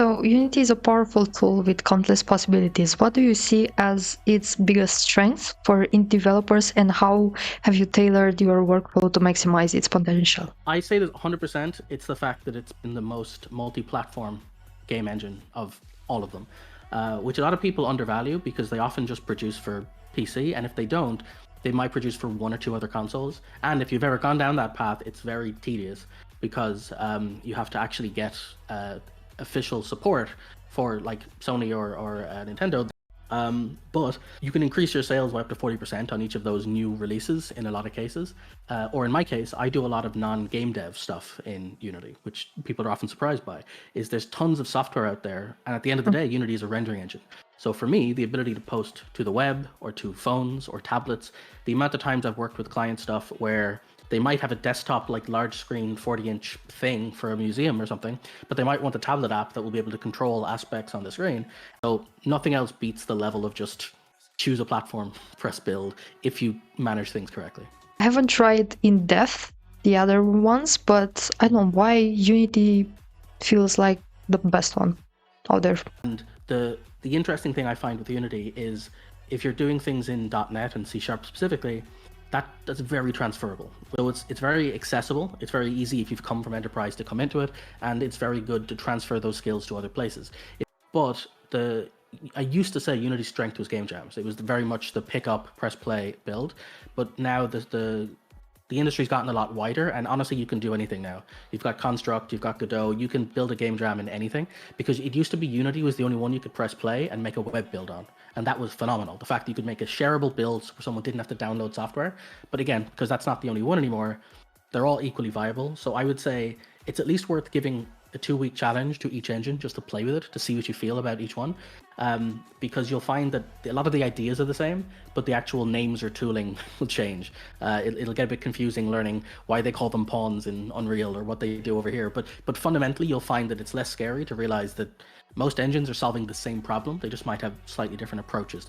So Unity is a powerful tool with countless possibilities. What do you see as its biggest strengths for indie developers, and how have you tailored your workflow to maximize its potential? I say that 100%. It's the fact that it's been the most multi-platform game engine of all of them, which a lot of people undervalue because they often just produce for PC, and if they don't, they might produce for one or two other consoles. And if you've ever gone down that path, it's very tedious because you have to actually get official support for like Sony or Nintendo. But you can increase your sales by up to 40% on each of those new releases in a lot of cases. Or in my case, I do a lot of non-game dev stuff in Unity, which people are often surprised by, is there's tons of software out there. And at the end of the day, Unity is a rendering engine. So for me, the ability to post to the web or to phones or tablets, the amount of times I've worked with client stuff where they might have a desktop, like large screen 40-inch thing for a museum or something, but they might want a tablet app that will be able to control aspects on the screen. So nothing else beats the level of just choose a platform, press build, if you manage things correctly. I haven't tried in depth the other ones, but I don't know why Unity feels like the best one out there. And the interesting thing I find with Unity is if you're doing things in .NET and C# specifically, that's very transferable. So it's very accessible. It's very easy if you've come from enterprise to come into it, and it's very good to transfer those skills to other places. But I used to say Unity's strength was game jams. It was very much the pick up, press play, build. But now the industry's gotten a lot wider, and honestly, you can do anything now. You've got Construct, you've got Godot, you can build a game jam in anything, because it used to be Unity was the only one you could press play and make a web build on. And that was phenomenal. The fact that you could make a shareable build so someone didn't have to download software. But again, because that's not the only one anymore, they're all equally viable. So I would say it's at least worth giving a 2-week challenge to each engine just to play with it, to see what you feel about each one, because you'll find that a lot of the ideas are the same, but the actual names or tooling will change. It'll get a bit confusing learning why they call them pawns in Unreal or what they do over here, but fundamentally you'll find that it's less scary to realize that most engines are solving the same problem. They just might have slightly different approaches to them.